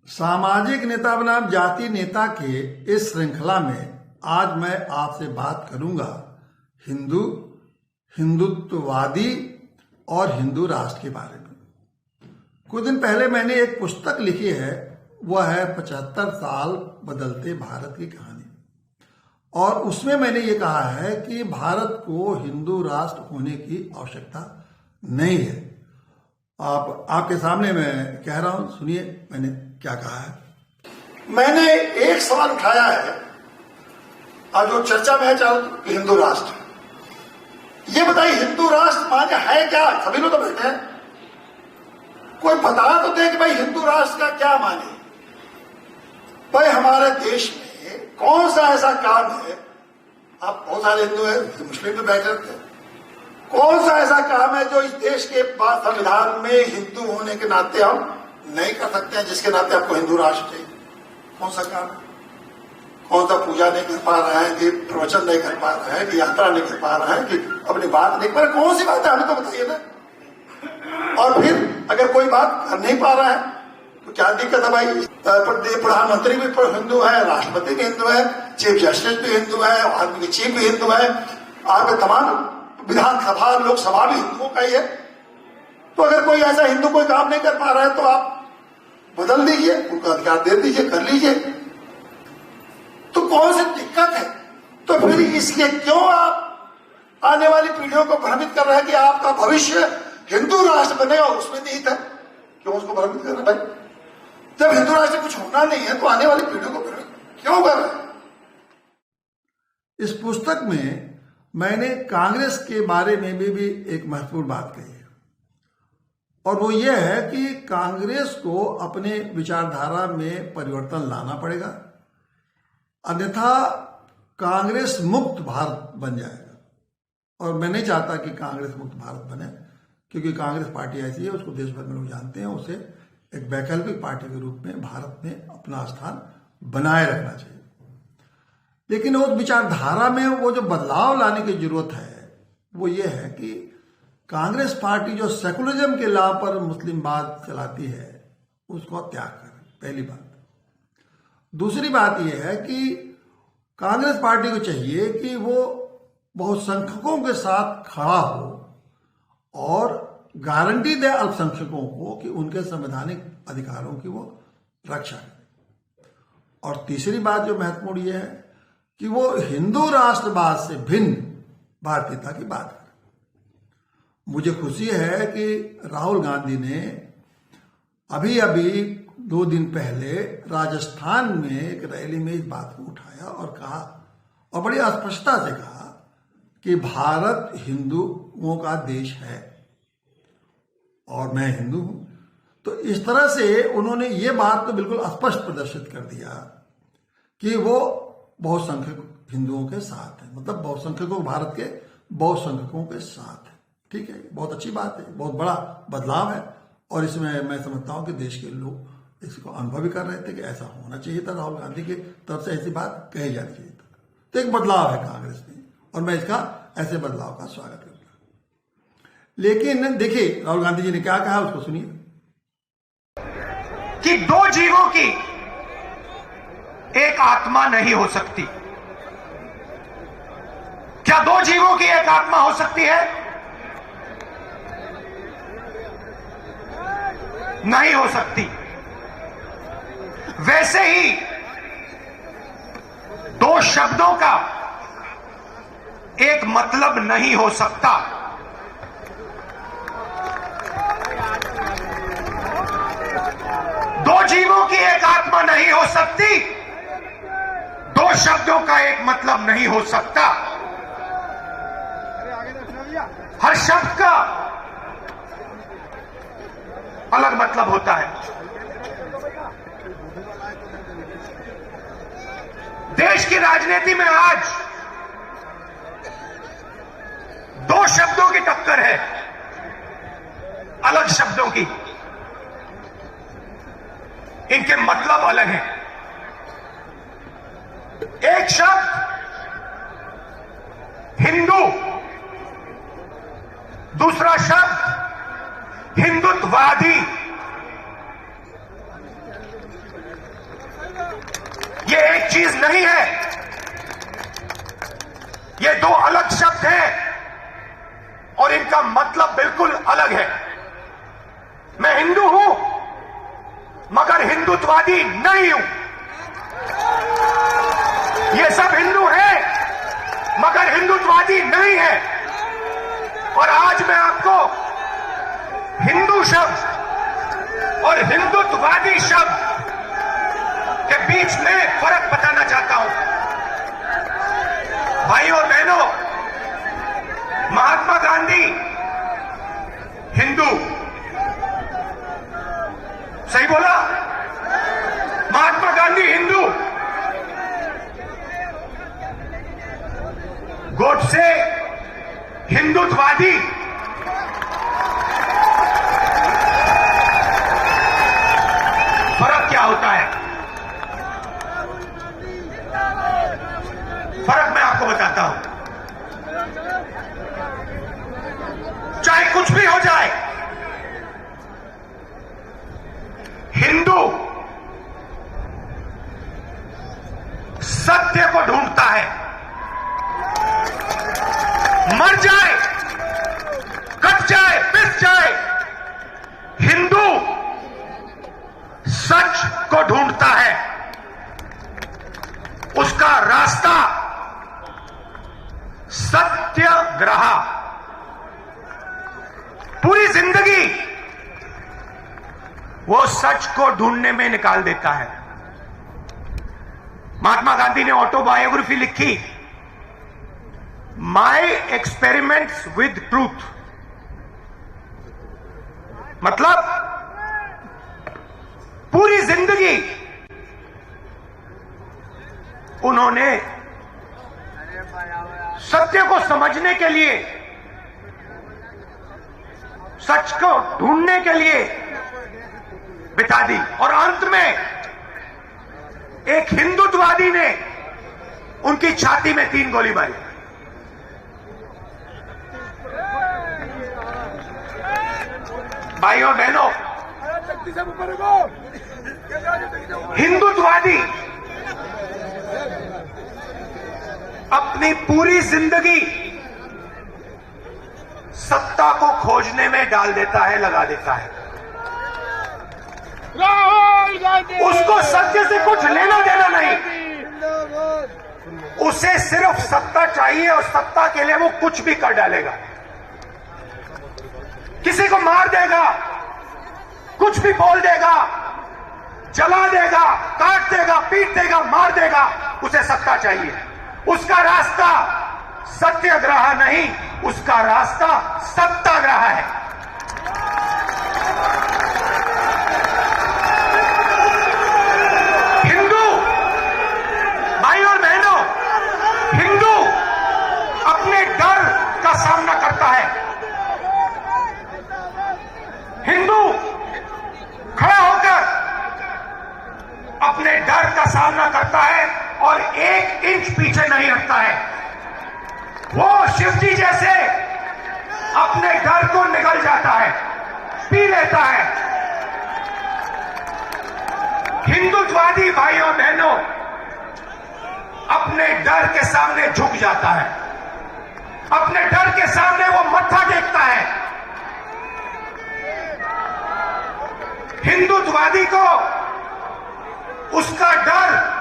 सामाजिक नेता बनाम जाति नेता के इस श्रृंखला में आज मैं आपसे बात करूंगा हिंदू, हिंदुत्ववादी और हिंदू राष्ट्र के बारे में। कुछ दिन पहले मैंने एक पुस्तक लिखी है, वह है 75 साल बदलते भारत की कहानी, और उसमें मैंने ये कहा है कि भारत को हिंदू राष्ट्र होने की आवश्यकता नहीं है। आपके सामने मैं कह रहा हूं, सुनिए मैंने क्या कहा है। मैंने एक सवाल उठाया है और जो चर्चा में है चाहे हिंदू राष्ट्र। ये बताइए हिंदू राष्ट्र माने है क्या? सभी लोग तो बैठे हैं, कोई बता तो दे कि भाई हिंदू राष्ट्र का क्या माने। भाई हमारे देश में कौन सा ऐसा काम है, आप बहुत सारे हिंदू हैं, मुस्लिम भी बैठे रहते हैं, कौन सा ऐसा काम है जो इस देश के संविधान में हिंदू होने के नाते हम नहीं कर सकते हैं, जिसके नाते आपको हिंदू राष्ट्र चाहिए? कौन सा काम है? कौन सा पूजा नहीं कर पा रहा है, कि प्रवचन नहीं कर पा रहा है, कि यात्रा नहीं कर पा रहा है, कि अपनी बात नहीं कर पा रहा? कौन सी बात है, हमें तो बताइए ना। और फिर अगर कोई बात कर नहीं पा रहा है तो क्या दिक्कत है भाई? प्रधानमंत्री भी हिंदू है, राष्ट्रपति भी हिंदू है, चीफ जस्टिस भी हिंदू है, आर्मी की चीफ भी हिंदू है, आपके तमाम विधानसभा लोकसभा भी हिंदुओं का ही है। तो अगर कोई ऐसा हिंदू कोई काम नहीं कर पा रहा है तो आप बदल दीजिए, उनको अधिकार दे दीजिए, कर लीजिए। तो कौन सी दिक्कत है? तो फिर इसलिए क्यों आप आने वाली पीढ़ियों को भ्रमित कर रहे हैं कि आपका भविष्य हिंदू राष्ट्र बनेगा, उसमें निहित है? क्यों उसको भ्रमित कर रहे हैं भाई? जब हिंदू राष्ट्र कुछ होना नहीं है तो आने वाली पीढ़ियों को भ्रमित क्यों कर रहे हैं? इस पुस्तक में मैंने कांग्रेस के बारे में भी एक महत्वपूर्ण बात कही है, और वो ये है कि कांग्रेस को अपने विचारधारा में परिवर्तन लाना पड़ेगा, अन्यथा कांग्रेस मुक्त भारत बन जाएगा। और मैं नहीं चाहता कि कांग्रेस मुक्त भारत बने, क्योंकि कांग्रेस पार्टी ऐसी है, उसको देश भर में लोग जानते हैं, उसे एक वैकल्पिक पार्टी के रूप में भारत में अपना स्थान बनाए रखना चाहिए। लेकिन उस विचारधारा में वो जो बदलाव लाने की जरूरत है वो ये है कि कांग्रेस पार्टी जो सेकुलरिज्म के नाम पर मुस्लिमवाद चलाती है उसको त्याग करें, पहली बात। दूसरी बात यह है कि कांग्रेस पार्टी को चाहिए कि वो बहुसंख्यकों के साथ खड़ा हो और गारंटी दे अल्पसंख्यकों को कि उनके संवैधानिक अधिकारों की वो रक्षा करे। और तीसरी बात जो महत्वपूर्ण ये है कि वो हिंदू राष्ट्रवाद से भिन्न भारतीयता की बात करे। मुझे खुशी है कि राहुल गांधी ने अभी 2 दिन पहले राजस्थान में एक रैली में इस बात को उठाया और कहा, और बड़ी स्पष्टता से कहा कि भारत हिंदुओं का देश है और मैं हिंदू हूं। तो इस तरह से उन्होंने ये बात तो बिल्कुल स्पष्ट प्रदर्शित कर दिया कि वो बहुसंख्यक हिंदुओं के साथ है, मतलब बहुसंख्यकों भारत के बहुसंख्यकों के साथ है। ठीक है, बहुत अच्छी बात है, बहुत बड़ा बदलाव है, और इसमें मैं समझता हूं कि देश के लोग इसको अनुभव भी कर रहे थे कि ऐसा होना चाहिए था, राहुल गांधी की तरफ से ऐसी बात कही जानी चाहिए था। तो एक बदलाव है कांग्रेस में, और मैं इसका ऐसे बदलाव का स्वागत करता। लेकिन देखिए राहुल गांधी जी ने क्या कहा, उसको सुनिए। कि 2 जीवों की एक आत्मा नहीं हो सकती। क्या 2 जीवों की एक आत्मा हो सकती है? नहीं हो सकती। वैसे ही 2 शब्दों का एक मतलब नहीं हो सकता। दो जीवों की एक आत्मा नहीं हो सकती, 2 शब्दों का एक मतलब नहीं हो सकता। हर शब्द का अलग मतलब होता है। देश की राजनीति में आज 2 शब्दों की टक्कर है, अलग शब्दों की। इनके मतलब अलग हैं। एक शब्द हिंदू, दूसरा शब्द हिंदुत्ववादी। ये एक चीज नहीं है, ये दो अलग शब्द हैं और इनका मतलब बिल्कुल अलग है। मैं हिंदू हूं मगर हिंदुत्ववादी नहीं हूं। ये सब हिंदू हैं मगर हिंदुत्ववादी नहीं है। और आज मैं आपको हिंदू शब्द और हिंदुत्ववादी शब्द के बीच में फर्क बताना चाहता हूं। भाइयों और बहनों, महात्मा गांधी हिंदू, सही बोला? महात्मा गांधी हिंदू, गोडसे हिंदुत्ववादी। फर्क क्या होता है? फर्क मैं आपको बताता हूं। चाहे कुछ भी हो जाए, हिंदू सत्य को ढूंढता है, मर जाए, कट जाए, पिस जाए, हिंदू सच को ढूंढता है। उसका रास्ता सत्याग्रह। पूरी जिंदगी वो सच को ढूंढने में निकाल देता है। महात्मा गांधी ने ऑटोबायोग्राफी लिखी, माई एक्सपेरिमेंट्स विद ट्रूथ। मतलब पूरी जिंदगी उन्होंने सत्य को समझने के लिए, सच को ढूंढने के लिए बिता दी। और अंत में एक हिंदुत्ववादी ने उनकी छाती में 3 गोली मारी। भाइयों बहनों, हिंदुत्ववादी अपनी पूरी जिंदगी सत्ता को खोजने में डाल देता है, लगा देता है। उसको सत्य से कुछ लेना देना नहीं, उसे सिर्फ सत्ता चाहिए और सत्ता के लिए वो कुछ भी कर डालेगा। किसी को मार देगा, कुछ भी बोल देगा, जला देगा, काट देगा, पीट देगा, मार देगा, उसे सत्ता चाहिए। उसका रास्ता सत्याग्रह नहीं, उसका रास्ता सत्याग्रह है। हिंदू भाइयों और बहनों, हिंदू अपने डर का सामना करता है। हिंदू खड़ा होकर अपने डर का सामना करता है और 1 इंच पीछे नहीं हटता है। वो शिवजी जैसे अपने डर को निगल जाता है, पी लेता है। हिंदुत्ववादी भाइयों बहनों अपने डर के सामने झुक जाता है, अपने डर के सामने वो मत्था टेकता है। हिंदुत्ववादी को उसका डर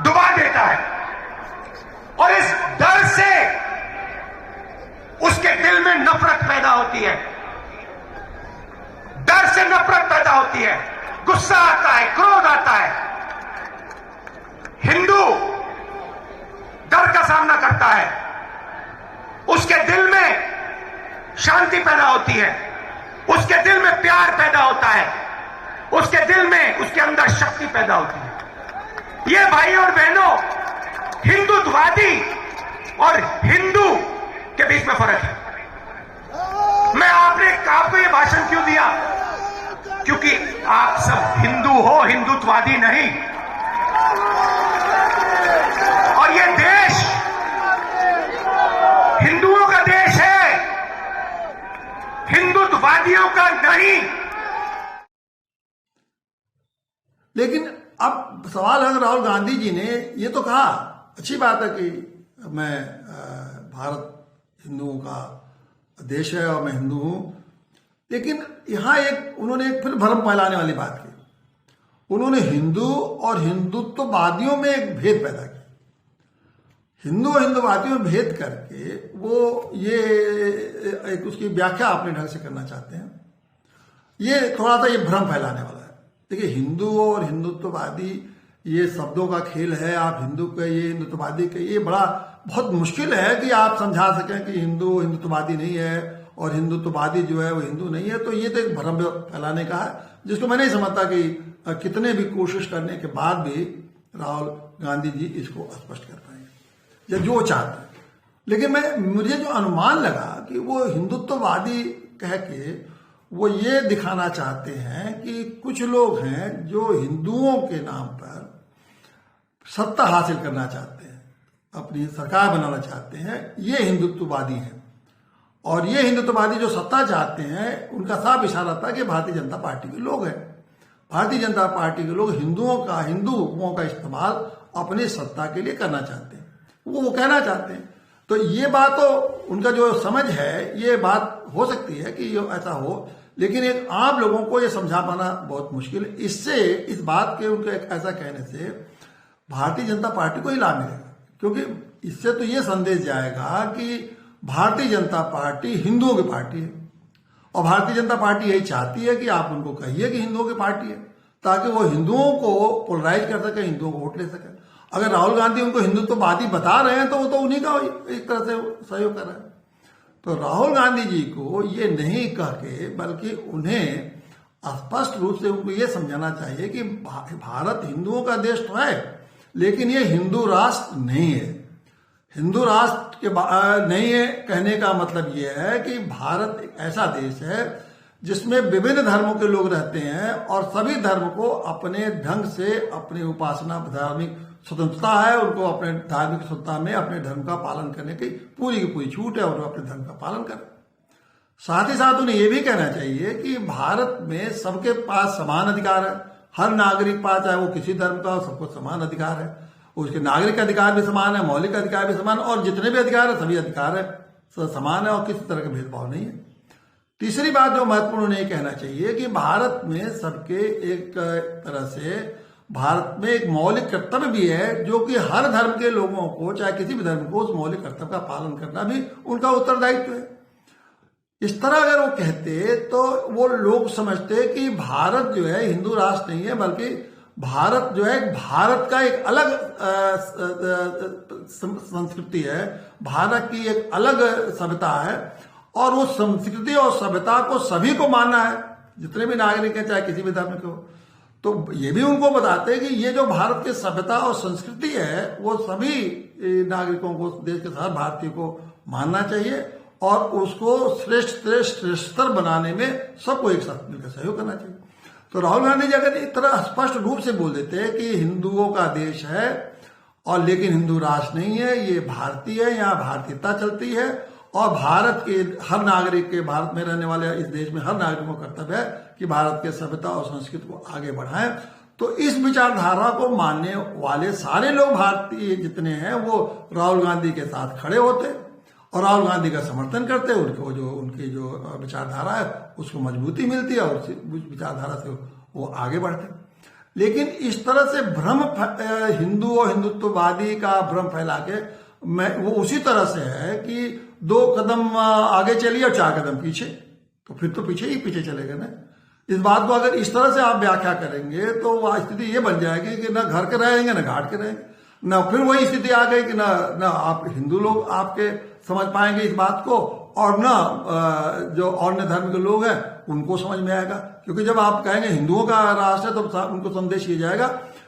डुबा देता है और इस डर से उसके दिल में नफरत पैदा होती है। डर से नफरत पैदा होती है, गुस्सा आता है, क्रोध आता है। हिंदू डर का सामना करता है, उसके दिल में शांति पैदा होती है, उसके दिल में प्यार पैदा होता है, उसके दिल में, उसके अंदर शक्ति पैदा होती है। ये भाइयों और बहनों, हिंदुत्ववादी और हिंदू के बीच में फर्क है। मैं आपको ये भाषण क्यों दिया? क्योंकि आप सब हिंदू हो, हिंदुत्ववादी नहीं। और ये देश हिंदुओं का देश है, हिंदुत्ववादियों का नहीं। लेकिन अब सवाल है, राहुल गांधी जी ने ये तो कहा, अच्छी बात है कि मैं भारत हिंदुओं का देश है और मैं हिंदू हूं, लेकिन यहां उन्होंने एक फिर भ्रम फैलाने वाली बात की। उन्होंने हिंदू और हिंदुत्ववादियों में एक भेद पैदा किया। हिंदू और हिंदुवादियों में भेद करके वो ये एक उसकी व्याख्या अपने ढंग से करना चाहते हैं। ये थोड़ा सा ये भ्रम फैलाने वाला है। देखिए, हिंदू और हिंदुत्ववादी ये शब्दों का खेल है। आप हिंदू कहिए, हिंदुत्ववादी कहिए, बहुत मुश्किल है कि आप समझा सकें कि हिंदू हिंदुत्ववादी नहीं है और हिंदुत्ववादी जो है वो हिंदू नहीं है। तो ये तो एक भ्रम फैलाने का है, जिसको मैं नहीं समझता कि कितने भी कोशिश करने के बाद भी राहुल गांधी जी इसको स्पष्ट कर पाएंगे या जो चाहते हैं। लेकिन मुझे जो अनुमान लगा कि वो हिंदुत्ववादी कह के वो ये दिखाना चाहते हैं कि कुछ लोग हैं जो हिंदुओं के नाम पर सत्ता हासिल करना चाहते हैं, अपनी सरकार बनाना चाहते हैं, ये हिंदुत्ववादी हैं। और ये हिंदुत्ववादी जो सत्ता चाहते हैं उनका साफ इशारा था कि भारतीय जनता पार्टी के लोग हैं। भारतीय जनता पार्टी के लोग हिंदुओं का इस्तेमाल अपनी सत्ता के लिए करना चाहते हैं, वो कहना चाहते हैं। तो ये बात तो उनका जो समझ है, ये बात हो सकती है कि ऐसा हो, लेकिन एक आम लोगों को ये समझा पाना बहुत मुश्किल है। इससे, इस बात के उनके ऐसा कहने से भारतीय जनता पार्टी को ही लाभ मिलेगा, क्योंकि इससे तो ये संदेश जाएगा कि भारतीय जनता पार्टी हिंदुओं की पार्टी है और भारतीय जनता पार्टी यही चाहती है कि आप उनको कहिए कि हिंदुओं की पार्टी है, ताकि वो हिंदुओं को पोलराइज कर सके, हिंदुओं को वोट ले सके। अगर राहुल गांधी उनको हिंदुत्ववादी बता रहे हैं तो वो तो उन्हीं का एक तरह से सहयोग कर रहे हैं। तो राहुल गांधी जी को ये नहीं कह के, बल्कि उन्हें स्पष्ट रूप से उनको ये समझाना चाहिए कि भारत हिंदुओं का देश तो है, लेकिन ये हिंदू राष्ट्र नहीं है। हिंदू राष्ट्र के नहीं है कहने का मतलब ये है कि भारत एक ऐसा देश है जिसमें विभिन्न धर्मों के लोग रहते हैं और सभी धर्म को अपने ढंग से अपनी उपासना, धार्मिक स्वतंत्रता है, उनको अपने धार्मिक स्वतंत्रता में अपने धर्म का पालन करने की पूरी छूट है और वो अपने धर्म का पालन करें। साथ ही साथ उन्हें यह भी कहना चाहिए कि भारत में सबके पास समान अधिकार है। हर नागरिक पास, चाहे वो किसी धर्म का हो, सबको समान अधिकार है। उसके नागरिक अधिकार भी समान है, मौलिक अधिकार भी समान, और जितने भी अधिकार है सभी अधिकार है समान है और किसी तरह का भेदभाव नहीं है। तीसरी बात जो महत्वपूर्ण उन्हें कहना चाहिए कि भारत में सबके एक तरह से भारत में एक मौलिक कर्तव्य भी है, जो कि हर धर्म के लोगों को, चाहे किसी भी धर्म को, उस मौलिक कर्तव्य का पालन करना भी उनका उत्तरदायित्व है। इस तरह अगर वो कहते तो वो लोग समझते कि भारत जो है हिंदू राष्ट्र नहीं है, बल्कि भारत जो है भारत का एक अलग संस्कृति है, भारत की एक अलग सभ्यता है और वो संस्कृति और सभ्यता को सभी को मानना है, जितने भी नागरिक हैं, चाहे किसी भी धर्म के हो। तो ये भी उनको बताते हैं कि ये जो भारत की सभ्यता और संस्कृति है वो सभी नागरिकों को, देश के हर भारतीय को मानना चाहिए और उसको श्रेष्ठतर बनाने में सबको एक साथ मिलकर सहयोग करना चाहिए। तो राहुल गांधी जी अगर एक तरह स्पष्ट रूप से बोल देते हैं कि हिंदुओं का देश है और लेकिन हिंदू राष्ट्र नहीं है, ये भारतीय है, यहाँ भारतीयता चलती है और भारत के हर नागरिक के, भारत में रहने वाले इस देश में हर नागरिक को कर्तव्य है कि भारत के सभ्यता और संस्कृति को आगे बढ़ाएं, तो इस विचारधारा को मानने वाले सारे लोग भारतीय जितने हैं वो राहुल गांधी के साथ खड़े होते और राहुल गांधी का समर्थन करते, उनकी जो विचारधारा है उसको मजबूती मिलती है और उस विचारधारा से वो आगे बढ़ते। लेकिन इस तरह से भ्रम, हिंदू और हिंदुत्ववादी का भ्रम फैला के वो उसी तरह से है कि 2 कदम आगे चलिए और 4 कदम पीछे, तो फिर तो पीछे चलेगा ना। इस बात को अगर इस तरह से आप व्याख्या करेंगे तो स्थिति ये बन जाएगी कि ना घर के रहेंगे ना घाट के रहेंगे, ना फिर वही स्थिति आ गई कि ना आप हिंदू लोग आपके समझ पाएंगे इस बात को और ना जो अन्य धर्म के लोग हैं उनको समझ में आएगा। क्योंकि जब आप कहेंगे हिंदुओं का राष्ट्र है तो उनको संदेश ये जाएगा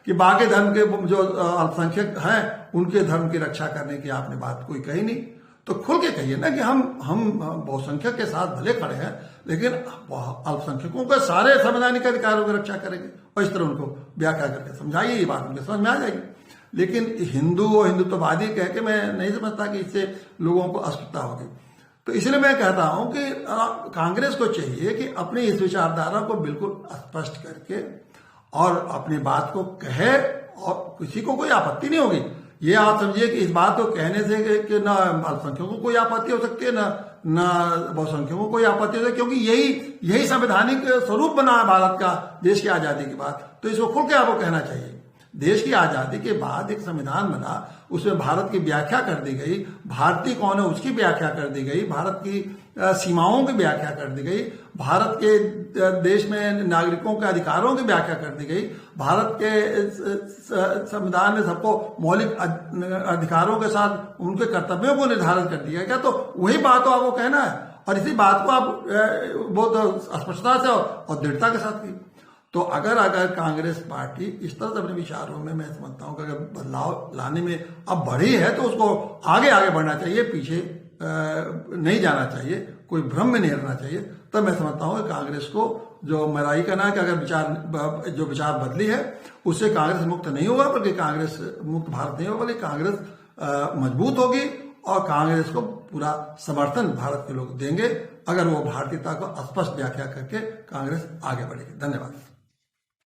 कि बाकी धर्म के जो अल्पसंख्यक हैं उनके धर्म की रक्षा करने की आपने बात कोई कही नहीं। तो खुल के कहिए ना कि हम बहुसंख्यक के साथ भले खड़े हैं लेकिन अल्पसंख्यकों के सारे संवैधानिक अधिकारों की रक्षा करेंगे, और इस तरह उनको व्याख्या करके समझाइए, ये बात उनके समझ में आ जाएगी। लेकिन हिंदू और हिंदुत्ववादी कह के मैं नहीं समझता कि इससे लोगों को अस्पष्टता होगी। तो इसलिए मैं कहता हूं कि कांग्रेस को चाहिए कि अपनी इस विचारधारा को बिल्कुल स्पष्ट करके और अपनी बात को कहे और किसी को कोई आपत्ति नहीं होगी। ये आप समझिए कि इस बात को कहने से कि ना अल्पसंख्यकों को कोई आपत्ति हो सकती है ना बहुसंख्यकों को कोई आपत्ति हो सकती है, क्योंकि यही संवैधानिक स्वरूप बना है भारत का देश की आजादी के बाद। तो इसको खुल के आपको कहना चाहिए। देश की आजादी के बाद एक संविधान बना, उसमें भारत की व्याख्या कर दी गई, भारतीय कौन है उसकी व्याख्या कर दी गई, भारत की सीमाओं की व्याख्या कर दी गई, भारत के देश में नागरिकों के अधिकारों की व्याख्या कर दी गई, भारत के संविधान में सबको मौलिक अधिकारों के साथ उनके कर्तव्यों को निर्धारित कर दिया गया। तो वही बात तो आपको कहना है और इसी बात को आप बहुत स्पष्टता से और दृढ़ता के साथ की। तो अगर कांग्रेस पार्टी इस तरह से अपने विचारों में, मैं समझता हूं कि अगर बदलाव लाने में अब बढ़ी है तो उसको आगे बढ़ना चाहिए, पीछे नहीं जाना चाहिए, कोई भ्रम में नहीं रहना चाहिए। तब मैं समझता हूं कि कांग्रेस को जो मेरा ही कहना है कि अगर विचार बदली है उससे कांग्रेस मुक्त नहीं होगा, बल्कि कांग्रेस मुक्त भारत नहीं होगा, बल्कि कांग्रेस मजबूत होगी और कांग्रेस को पूरा समर्थन भारत के लोग देंगे अगर वो भारतीयता को स्पष्ट व्याख्या करके कांग्रेस आगे बढ़ेगी। धन्यवाद।